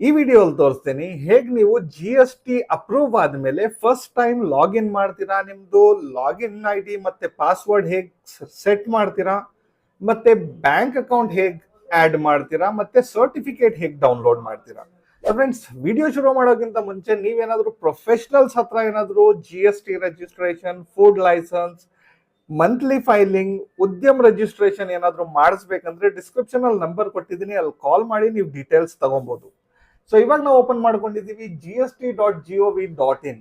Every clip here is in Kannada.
ಈ ವಿಡಿಯೋದಲ್ಲಿ ತೋರಿಸ್ತೀನಿ ಹೇಗೆ ನೀವು GST ಅಪ್ರೂವ್ ಆದ್ಮೇಲೆ ಫಸ್ಟ್ ಟೈಮ್ ಲಾಗಿನ್ ಮಾಡ್ತೀರಾ, ನಿಮ್ದು ಲಾಗಿನ್ ID ಮತ್ತೆ ಪಾಸ್ವರ್ಡ್ ಹೇಗೆ ಸೆಟ್ ಮಾಡ್ತೀರಾ, ಮತ್ತೆ ಬ್ಯಾಂಕ್ ಅಕೌಂಟ್ ಹೇಗೆ ಆಡ್ ಮಾಡ್ತೀರಾ, ಮತ್ತೆ ಸರ್ಟಿಫಿಕೇಟ್ ಹೇಗೆ ಡೌನ್ಲೋಡ್ ಮಾಡ್ತೀರಾ. ಫ್ರೆಂಡ್ಸ್, ವಿಡಿಯೋ ಶುರು ಮಾಡೋಕ್ಕಿಂತ ಮುಂಚೆ ನೀವೇನಾದ್ರೂ ಪ್ರೊಫೆಷನಲ್ಸ್ ಹತ್ರ ಏನಾದ್ರು GST registration, food licence, monthly filing, Udyam registration ಏನಾದ್ರು ಮಾಡಿಸ್ಬೇಕಂದ್ರೆ ಡಿಸ್ಕ್ರಿಪ್ಷನ್ ಅಲ್ಲಿ ನಂಬರ್ ಕೊಟ್ಟಿದ್ದೀನಿ, ಅಲ್ಲಿ ಕಾಲ್ ಮಾಡಿ ನೀವು ಡೀಟೇಲ್ಸ್ ತಗೊಬಹುದು. ಸೊ ಇವಾಗ ನಾವು ಓಪನ್ ಮಾಡ್ಕೊಂಡಿದೀವಿ gst.gov.in.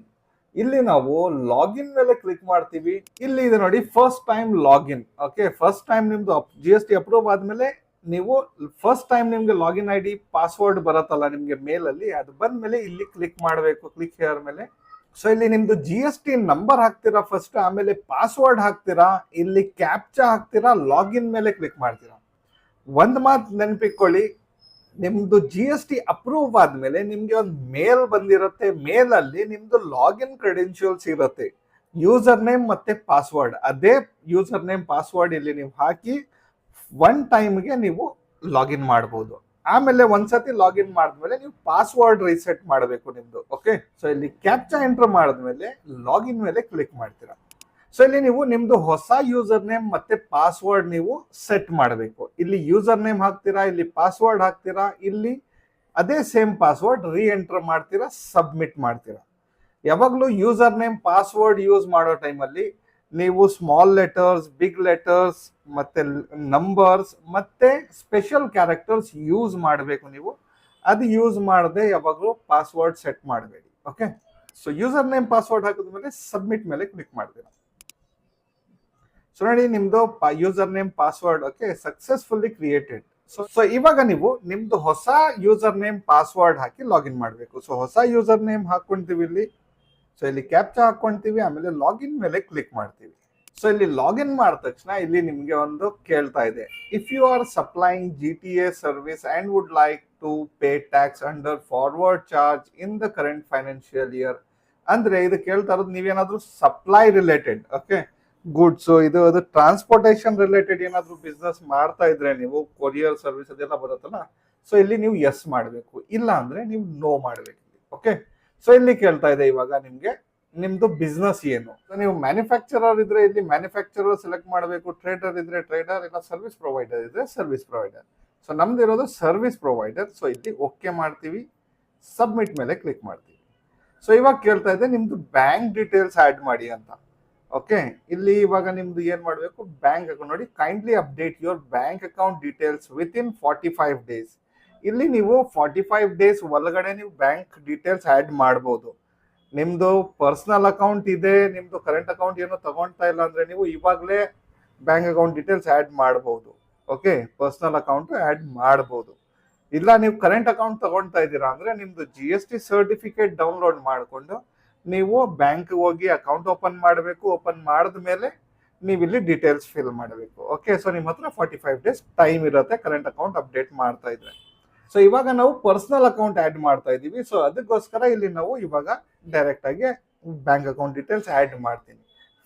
ಇಲ್ಲಿ ನಾವು ಲಾಗಿನ್ ಮೇಲೆ ಕ್ಲಿಕ್ ಮಾಡ್ತೀವಿ. ಇಲ್ಲಿ ಇದೆ ನೋಡಿ, first time login. Okay, first time ನಿಮ್ದು GST ಅಪ್ರೂವ್ ಆದ್ಮೇಲೆ ನೀವು ಫಸ್ಟ್ ಟೈಮ್ ನಿಮ್ಗೆ ಲಾಗಿನ್ ID ಪಾಸ್ವರ್ಡ್ ಬರುತ್ತಲ್ಲ ನಿಮ್ಗೆ ಮೇಲ್ ಅಲ್ಲಿ, ಅದು ಬಂದ್ಮೇಲೆ ಇಲ್ಲಿ ಕ್ಲಿಕ್ ಮಾಡಬೇಕು. ಕ್ಲಿಕ್ ಹೇರ್ ಮೇಲೆ ಸೊ ಇಲ್ಲಿ ನಿಮ್ದು GST ನಂಬರ್ ಹಾಕ್ತೀರಾ ಫಸ್ಟ್, ಆಮೇಲೆ ಪಾಸ್ವರ್ಡ್ ಹಾಕ್ತೀರಾ, ಇಲ್ಲಿ ಕ್ಯಾಪ್ಚಾ ಹಾಕ್ತೀರಾ, ಲಾಗಿನ್ ಮೇಲೆ ಕ್ಲಿಕ್ ಮಾಡ್ತೀರಾ. ಒಂದ್ ಮಾತು ನೆನಪಿಟ್ಕೊಳ್ಳಿ, ನಿಮ್ದು GST ಅಪ್ರೂವ್ ಆದ್ಮೇಲೆ ನಿಮ್ಗೆ ಒಂದು ಮೇಲ್ ಬಂದಿರುತ್ತೆ. ಮೇಲ್ ಅಲ್ಲಿ ನಿಮ್ದು ಲಾಗಿನ್ ಕ್ರೆಡೆನ್ಶಿಯಲ್ಸ್ ಇರುತ್ತೆ, ಯೂಸರ್ ನೇಮ್ ಮತ್ತೆ ಪಾಸ್ವರ್ಡ್. ಅದೇ ಯೂಸರ್ ನೇಮ್ ಪಾಸ್ವರ್ಡ್ ಇಲ್ಲಿ ನೀವು ಹಾಕಿ ಒನ್ ಟೈಮ್ಗೆ ನೀವು ಲಾಗಿನ್ ಮಾಡಬಹುದು. ಆಮೇಲೆ ಒಂದ್ಸತಿ ಲಾಗಿನ್ ಮಾಡಿದ್ಮೇಲೆ ನೀವು ಪಾಸ್ವರ್ಡ್ ರೀಸೆಟ್ ಮಾಡಬೇಕು ನಿಮ್ದು. ಓಕೆ, ಸೊ ಇಲ್ಲಿ ಕ್ಯಾಪ್ಚಾ ಎಂಟರ್ ಮಾಡಿದ್ಮೇಲೆ ಲಾಗಿನ್ ಮೇಲೆ ಕ್ಲಿಕ್ ಮಾಡ್ತೀರಾ. ಸೊ ಇಲ್ಲಿ ನೀವು ನಿಮ್ದು ಹೊಸ ಯೂಸರ್ ನೇಮ್ ಮತ್ತೆ ಪಾಸ್ವರ್ಡ್ ನೀವು ಸೆಟ್ ಮಾಡಬೇಕು. ಇಲ್ಲಿ ಯೂಸರ್ ನೇಮ್ ಹಾಕ್ತೀರಾ, ಇಲ್ಲಿ ಪಾಸ್ವರ್ಡ್ ಹಾಕ್ತೀರಾ, ಇಲ್ಲಿ ಅದೇ ಸೇಮ್ ಪಾಸ್ವರ್ಡ್ ರೀ ಎಂಟರ್ ಮಾಡ್ತೀರಾ, ಸಬ್ಮಿಟ್ ಮಾಡ್ತೀರಾ. ಯಾವಾಗಲೂ ಯೂಸರ್ ನೇಮ್ ಪಾಸ್ವರ್ಡ್ ಯೂಸ್ ಮಾಡೋ ಟೈಮಲ್ಲಿ ನೀವು ಸ್ಮಾಲ್ ಲೆಟರ್ಸ್, ಬಿಗ್ ಲೆಟರ್ಸ್, ಮತ್ತೆ ನಂಬರ್ಸ್ ಮತ್ತೆ ಸ್ಪೆಷಲ್ ಕ್ಯಾರೆಕ್ಟರ್ಸ್ ಯೂಸ್ ಮಾಡಬೇಕು. ನೀವು ಅದು ಯೂಸ್ ಮಾಡದೆ ಯಾವಾಗಲೂ ಪಾಸ್ವರ್ಡ್ ಸೆಟ್ ಮಾಡಬೇಡಿ. Okay, so user name password ಹಾಕಿದ್ಮೇಲೆ ಸಬ್ಮಿಟ್ ಮೇಲೆ ಕ್ಲಿಕ್ ಮಾಡ್ತೀರಾ. ಸೊ ನೋಡಿ, ನಿಮ್ದು user name password okay successfully created. So ಇವಾಗ ನೀವು ನಿಮ್ದು ಹೊಸ ಯೂಸರ್ ನೇಮ್ ಪಾಸ್ವರ್ಡ್ ಹಾಕಿ ಲಾಗಿನ್ ಮಾಡಬೇಕು. ಸೊ ಹೊಸ ಯೂಸರ್ ನೇಮ್ ಹಾಕೊಂತೀವಿ ಇಲ್ಲಿ. ಸೊ ಇಲ್ಲಿ ಕ್ಯಾಪ್ಚಾ ಹಾಕೊಂತೀವಿ, ಆಮೇಲೆ ಲಾಗಿನ್ ಮೇಲೆ ಕ್ಲಿಕ್ ಮಾಡ್ತೀವಿ. ಸೊ ಇಲ್ಲಿ ಲಾಗಿನ್ ಮಾಡಿದ ತಕ್ಷಣ ಇಲ್ಲಿ ನಿಮ್ಗೆ ಒಂದು ಕೇಳ್ತಾ ಇದೆ, if you are supplying GTA service and would like to pay tax under forward charge in the current financial year. ಅಂದ್ರೆ ಇದು ಕೇಳ್ತಾ ಇರೋದು ನೀವೇನಾದ್ರೂ ಸಪ್ಲೈ ರಿಲೇಟೆಡ್ ಓಕೆ ಗುಡ್ಸ್, ಇದು ಟ್ರಾನ್ಸ್ಪೋರ್ಟೇಷನ್ ರಿಲೇಟೆಡ್ ಏನಾದ್ರು ಬಿಸ್ನೆಸ್ ಮಾಡ್ತಾ ಇದ್ರೆ ನೀವು, ಕೊರಿಯರ್ ಸರ್ವಿಸ್ ಅದೆಲ್ಲ ಬರುತ್ತಲ್ಲ, ಸೊ ಇಲ್ಲಿ ನೀವು ಎಸ್ ಮಾಡಬೇಕು, ಇಲ್ಲ ಅಂದ್ರೆ ನೀವು ನೋ ಮಾಡಬೇಕು. ಓಕೆ, ಸೊ ಇಲ್ಲಿ ಕೇಳ್ತಾ ಇದೆ ಇವಾಗ ನಿಮ್ಗೆ ನಿಮ್ದು ಬಿಸ್ನೆಸ್ ಏನು. ನೀವು ಮ್ಯಾನುಫ್ಯಾಕ್ಚರರ್ ಇದ್ರೆ ಇಲ್ಲಿ ಮ್ಯಾನುಫ್ಯಾಕ್ಚರರ್ ಸೆಲೆಕ್ಟ್ ಮಾಡಬೇಕು, ಟ್ರೇಡರ್ ಇದ್ರೆ ಟ್ರೇಡರ್, ಇಲ್ಲ ಸರ್ವಿಸ್ ಪ್ರೊವೈಡರ್ ಇದ್ರೆ ಸರ್ವಿಸ್ ಪ್ರೊವೈಡರ್. ಸೊ ನಮ್ದು ಇರೋದು ಸರ್ವಿಸ್ ಪ್ರೊವೈಡರ್. ಸೊ ಇಲ್ಲಿ ಓಕೆ ಮಾಡ್ತೀವಿ, ಸಬ್ಮಿಟ್ ಮೇಲೆ ಕ್ಲಿಕ್ ಮಾಡ್ತೀವಿ. ಸೊ ಇವಾಗ ಕೇಳ್ತಾ ಇದೆ ನಿಮ್ದು ಬ್ಯಾಂಕ್ ಡೀಟೇಲ್ಸ್ ಆಡ್ ಮಾಡಿ ಅಂತ. ಓಕೆ, ಇಲ್ಲಿ ಇವಾಗ ನಿಮ್ದು ಏನ್ ಮಾಡಬೇಕು, ಬ್ಯಾಂಕ್ ಅಕೌಂಟ್ ನೋಡಿ, kindly update your bank account details with in 45 days. ಇಲ್ಲಿ ನೀವು 45 ಡೇಸ್ ಒಳಗಡೆ ನೀವು ಬ್ಯಾಂಕ್ ಡೀಟೇಲ್ಸ್ ಆಡ್ ಮಾಡಬಹುದು. ನಿಮ್ದು ಪರ್ಸನಲ್ ಅಕೌಂಟ್ ಇದೆ, ನಿಮ್ದು ಕರೆಂಟ್ ಅಕೌಂಟ್ ಏನೋ ತಗೊಳ್ತಾ ಇಲ್ಲ ಅಂದ್ರೆ ನೀವು ಇವಾಗಲೇ ಬ್ಯಾಂಕ್ ಅಕೌಂಟ್ ಡೀಟೇಲ್ಸ್ ಆಡ್ ಮಾಡಬಹುದು. ಓಕೆ, ಪರ್ಸನಲ್ ಅಕೌಂಟ್ ಆಡ್ ಮಾಡಬಹುದು. ಇಲ್ಲ ನೀವು ಕರೆಂಟ್ ಅಕೌಂಟ್ ತಗೊಳ್ತಾ ಇದ್ದೀರಾ ಅಂದ್ರೆ ನಿಮ್ದು GST ಸರ್ಟಿಫಿಕೇಟ್ ಡೌನ್ಲೋಡ್ ಮಾಡಿಕೊಂಡು ನೀವು ಬ್ಯಾಂಕ್ ಹೋಗಿ ಅಕೌಂಟ್ ಓಪನ್ ಮಾಡಬೇಕು. ಓಪನ್ ಮಾಡಿದ್ಮೇಲೆ ನೀವು ಇಲ್ಲಿ ಡೀಟೇಲ್ಸ್ ಫಿಲ್ ಮಾಡಬೇಕು. ಓಕೆ, ಸೊ ನಿಮ್ಮ ಹತ್ರ 45 ಡೇಸ್ ಟೈಮ್ ಇರುತ್ತೆ ಕರೆಂಟ್ ಅಕೌಂಟ್ ಅಪ್ಡೇಟ್ ಮಾಡ್ತಾ ಇದ್ರೆ. ಸೊ ಇವಾಗ ನಾವು ಪರ್ಸನಲ್ ಅಕೌಂಟ್ ಆಡ್ ಮಾಡ್ತಾ ಇದೀವಿ. ಸೊ ಅದಕ್ಕೋಸ್ಕರ ಇಲ್ಲಿ ನಾವು ಇವಾಗ ಡೈರೆಕ್ಟ್ ಆಗಿ ಬ್ಯಾಂಕ್ ಅಕೌಂಟ್ ಡೀಟೇಲ್ಸ್ ಆಡ್ ಮಾಡ್ತೀನಿ.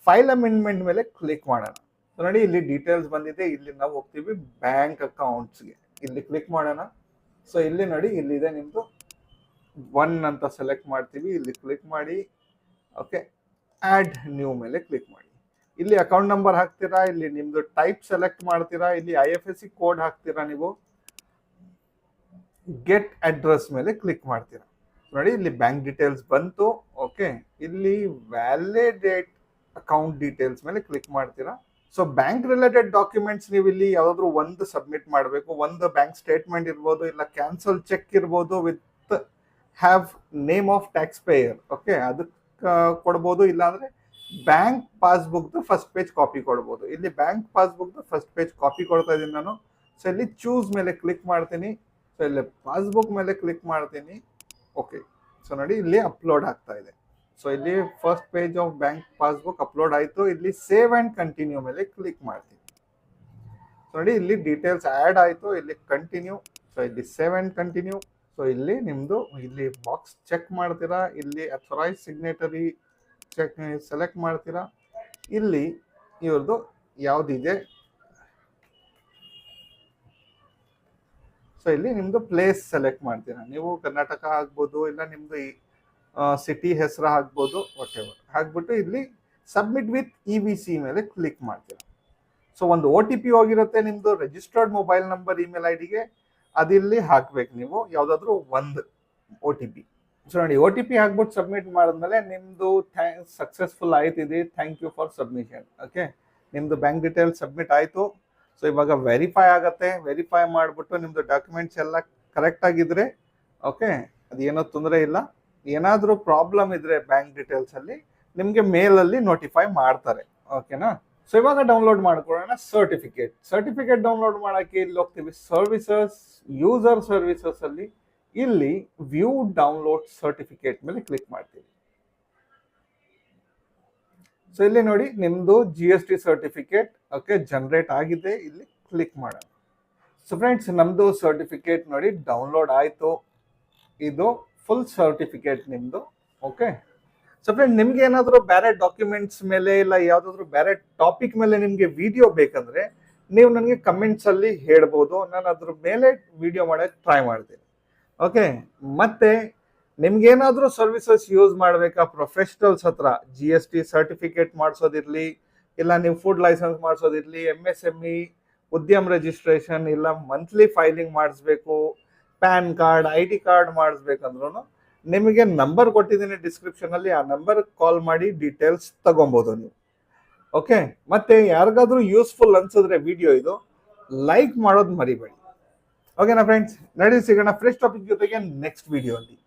ಫೈಲ್ ಅಮೆಂಡ್ಮೆಂಟ್ ಮೇಲೆ ಕ್ಲಿಕ್ ಮಾಡೋಣ. ಸೊ ನೋಡಿ, ಇಲ್ಲಿ ಡೀಟೇಲ್ಸ್ ಬಂದಿದೆ. ಇಲ್ಲಿ ನಾವು ಹೋಗ್ತೀವಿ ಬ್ಯಾಂಕ್ ಅಕೌಂಟ್ಸ್ಗೆ, ಇಲ್ಲಿ ಕ್ಲಿಕ್ ಮಾಡೋಣ. ಸೊ ಇಲ್ಲಿ ನೋಡಿ, ಇಲ್ಲಿದೆ ನಿಮ್ದು 1 ಅಂತ ಸೆಲೆಕ್ಟ್ ಮಾಡ್ತೀವಿ, ಇಲ್ಲಿ ಕ್ಲಿಕ್ ಮಾಡಿ. ಓಕೆ, ಆಡ್ ನ್ಯೂ ಮೇಲೆ ಕ್ಲಿಕ್ ಮಾಡಿ. ಇಲ್ಲಿ ಅಕೌಂಟ್ ನಂಬರ್ ಹಾಕ್ತೀರಾ, ಇಲ್ಲಿ ನಿಮ್ದು ಟೈಪ್ ಸೆಲೆಕ್ಟ್ ಮಾಡ್ತೀರಾ, ಇಲ್ಲಿ IFSC ಕೋಡ್ ಹಾಕ್ತೀರಾ, ನೀವು ಗೆಟ್ ಅಡ್ರೆಸ್ ಮೇಲೆ ಕ್ಲಿಕ್ ಮಾಡ್ತೀರಾ. ನೋಡಿ, ಇಲ್ಲಿ ಬ್ಯಾಂಕ್ ಡೀಟೇಲ್ಸ್ ಬಂತು. ಓಕೆ, ಇಲ್ಲಿ ವ್ಯಾಲಿಡೇಟ್ ಅಕೌಂಟ್ ಡೀಟೇಲ್ಸ್ ಮೇಲೆ ಕ್ಲಿಕ್ ಮಾಡ್ತೀರಾ. ಸೊ ಬ್ಯಾಂಕ್ ರಿಲೇಟೆಡ್ ಡಾಕ್ಯುಮೆಂಟ್ಸ್ ನೀವು ಇಲ್ಲಿ ಯಾವ್ದಾದ್ರು ಒಂದು ಸಬ್ಮಿಟ್ ಮಾಡಬೇಕು. ಒಂದು ಬ್ಯಾಂಕ್ ಸ್ಟೇಟ್ಮೆಂಟ್ ಇರ್ಬೋದು, ಇಲ್ಲ ಕ್ಯಾನ್ಸಲ್ ಚೆಕ್ ಇರ್ಬೋದು with have name of taxpayer. Okay, ಅದಕ್ಕೆ ಕೊಡ್ಬೋದು, ಇಲ್ಲಾಂದ್ರೆ bank passbook first page copy ಕೊಡ್ಬೋದು. ಇಲ್ಲಿ bank passbook first page copy ಕೊಡ್ತಾ ಇದ್ದೀನಿ ನಾನು. ಸೊ ಇಲ್ಲಿ ಚೂಸ್ ಮೇಲೆ ಕ್ಲಿಕ್ ಮಾಡ್ತೀನಿ. ಸೊ ಇಲ್ಲಿ ಪಾಸ್ಬುಕ್ ಮೇಲೆ ಕ್ಲಿಕ್ ಮಾಡ್ತೀನಿ. ಓಕೆ, ಸೊ ನೋಡಿ, ಇಲ್ಲಿ ಅಪ್ಲೋಡ್ ಆಗ್ತಾ ಇದೆ. ಸೊ ಇಲ್ಲಿ first page of bank passbook upload ಆಯ್ತು. ಇಲ್ಲಿ ಸೇವ್ ಅಂಡ್ ಕಂಟಿನ್ಯೂ ಮೇಲೆ ಕ್ಲಿಕ್ ಮಾಡ್ತೀನಿ. ಸೊ ನೋಡಿ, ಇಲ್ಲಿ ಡೀಟೇಲ್ಸ್ ಆಡ್ ಆಯ್ತು. ಇಲ್ಲಿ ಕಂಟಿನ್ಯೂ. ಸೊ ಇಲ್ಲಿ ಸೇವ್ ಅಂಡ್ ಕಂಟಿನ್ಯೂ. ಸೊ ಇಲ್ಲಿ ನಿಮ್ದು ಇಲ್ಲಿ ಬಾಕ್ಸ್ ಚೆಕ್ ಮಾಡ್ತೀರಾ, ಇಲ್ಲಿ ಅಥರೈಸ್ ಸಿಗ್ನೇಟರಿ ಚೆಕ್ ಸೆಲೆಕ್ಟ್ ಮಾಡ್ತೀರಾ. ಇಲ್ಲಿ ಇವ್ರದ್ದು ಯಾವ್ದಿದೆ ಸೊ ಇಲ್ಲಿ ನಿಮ್ದು ಪ್ಲೇಸ್ ಸೆಲೆಕ್ಟ್ ಮಾಡ್ತೀರಾ, ನೀವು ಕರ್ನಾಟಕ ಆಗ್ಬೋದು, ಇಲ್ಲ ನಿಮ್ದು ಸಿಟಿ ಹೆಸರು ಹಾಕ್ಬೋದು, ವಾಟ್ ಎವರ್ ಹಾಕ್ಬಿಟ್ಟು ಇಲ್ಲಿ ಸಬ್ಮಿಟ್ ವಿತ್ EVC ಮೇಲೆ ಕ್ಲಿಕ್ ಮಾಡ್ತೀರಾ. ಸೊ ಒಂದು OTP ಹೋಗಿರುತ್ತೆ ನಿಮ್ದು ರಿಜಿಸ್ಟರ್ಡ್ ಮೊಬೈಲ್ ನಂಬರ್ ಇಮೇಲ್ ಐಡಿಗೆ, ಅದಿಲ್ಲಿ ಹಾಕ್ಬೇಕು ನೀವು ಯಾವ್ದಾದ್ರು ಒಂದು OTP. ಸೊ ನೋಡಿ OTP ಹಾಕ್ಬಿಟ್ಟು ಸಬ್ಮಿಟ್ ಮಾಡಿದ್ಮೇಲೆ ನಿಮ್ದು ಸಕ್ಸಸ್ಫುಲ್ ಆಯ್ತಿದೆ, thank you for submission. Okay, ನಿಮ್ದು ಬ್ಯಾಂಕ್ ಡೀಟೇಲ್ಸ್ ಸಬ್ಮಿಟ್ ಆಯ್ತು. ಸೊ ಇವಾಗ ವೆರಿಫೈ ಆಗತ್ತೆ, ವೆರಿಫೈ ಮಾಡಿಬಿಟ್ಟು ನಿಮ್ದು ಡಾಕ್ಯುಮೆಂಟ್ಸ್ ಎಲ್ಲ ಕರೆಕ್ಟ್ ಆಗಿದ್ರೆ ಓಕೆ, ಅದೇನೋ ತೊಂದರೆ ಇಲ್ಲ. ಏನಾದರೂ ಪ್ರಾಬ್ಲಮ್ ಇದ್ರೆ ಬ್ಯಾಂಕ್ ಡೀಟೇಲ್ಸ್ ಅಲ್ಲಿ ನಿಮಗೆ ಮೇಲಲ್ಲಿ ನೋಟಿಫೈ ಮಾಡ್ತಾರೆ. ಓಕೆನಾ? ಸೊ ಇವಾಗ ಡೌನ್ಲೋಡ್ ಮಾಡ್ಕೊಳ್ಳೋಣ ಸರ್ಟಿಫಿಕೇಟ್ ಡೌನ್ಲೋಡ್ ಮಾಡೋಕ್ಕೆ ಇಲ್ಲಿ ಹೋಗ್ತೀವಿ ಸರ್ವಿಸಸ್, ಯೂಸರ್ ಸರ್ವಿಸಸ್ ಅಲ್ಲಿ ಇಲ್ಲಿ ವ್ಯೂ ಡೌನ್ಲೋಡ್ ಸರ್ಟಿಫಿಕೇಟ್ ಮೇಲೆ ಕ್ಲಿಕ್ ಮಾಡ್ತೀವಿ. ಸೊ ಇಲ್ಲಿ ನೋಡಿ ನಿಮ್ದು GST ಸರ್ಟಿಫಿಕೇಟ್ ಓಕೆ ಜನರೇಟ್ ಆಗಿದೆ, ಇಲ್ಲಿ ಕ್ಲಿಕ್ ಮಾಡೋಣ. ಸೊ ಫ್ರೆಂಡ್ಸ್ ನಮ್ದು ಸರ್ಟಿಫಿಕೇಟ್ ನೋಡಿ ಡೌನ್ಲೋಡ್ ಆಯ್ತು, ಇದು ಫುಲ್ ಸರ್ಟಿಫಿಕೇಟ್ ನಿಮ್ದು. ಓಕೆ, ಸೊ ಫ್ರೆಂಡ್ ನಿಮ್ಗೆ ಏನಾದರೂ ಬೇರೆ ಡಾಕ್ಯುಮೆಂಟ್ಸ್ ಮೇಲೆ ಇಲ್ಲ ಯಾವ್ದಾದ್ರು ಬೇರೆ ಟಾಪಿಕ್ ಮೇಲೆ ನಿಮ್ಗೆ ವಿಡಿಯೋ ಬೇಕಂದ್ರೆ ನೀವು ನನಗೆ ಕಮೆಂಟ್ಸ್ ಅಲ್ಲಿ ಹೇಳ್ಬೋದು, ನಾನು ಅದ್ರ ಮೇಲೆ ವಿಡಿಯೋ ಮಾಡಕ್ಕೆ ಟ್ರೈ ಮಾಡ್ತೀನಿ. ಓಕೆ, ಮತ್ತೆ ನಿಮ್ಗೇನಾದ್ರೂ ಸರ್ವಿಸಸ್ ಯೂಸ್ ಮಾಡ್ಬೇಕಾ ಪ್ರೊಫೆಷನಲ್ಸ್ ಹತ್ರ, GST ಸರ್ಟಿಫಿಕೇಟ್ ಮಾಡಿಸೋದಿರ್ಲಿ, ಇಲ್ಲ ನೀವು ಫುಡ್ ಲೈಸೆನ್ಸ್ ಮಾಡಿಸೋದಿರ್ಲಿ, MSME ಉದ್ಯಮ ರಿಜಿಸ್ಟ್ರೇಷನ್, ಇಲ್ಲ ಮಂತ್ಲಿ ಫೈಲಿಂಗ್ ಮಾಡಿಸ್ಬೇಕು, ಪ್ಯಾನ್ ಕಾರ್ಡ್ ID ಕಾರ್ಡ್ ಮಾಡಿಸ್ಬೇಕಂದ್ರೂ ನಿಮಗೆ ನಂಬರ್ ಕೊಟ್ಟಿದ್ದೀನಿ ಡಿಸ್ಕ್ರಿಪ್ಷನ್ ಅಲ್ಲಿ, ಆ ನಂಬರ್ ಕಾಲ್ ಮಾಡಿ ಡೀಟೇಲ್ಸ್ ತಗೊಬೋದು ನೀವು. ಓಕೆ, ಮತ್ತೆ ಯಾರಿಗಾದ್ರೂ ಯೂಸ್ಫುಲ್ ಅನ್ಸಿದ್ರೆ ವಿಡಿಯೋ ಇದು ಲೈಕ್ ಮಾಡೋದು ಮರಿಬೇಡಿ. ಓಕೆನಾ ಫ್ರೆಂಡ್ಸ್, ನಡಿ ಸಿಗೋಣ ಫ್ರೆಶ್ ಟಾಪಿಕ್ ಜೊತೆಗೆ ನೆಕ್ಸ್ಟ್ ವಿಡಿಯೋ ಅಲ್ಲಿ.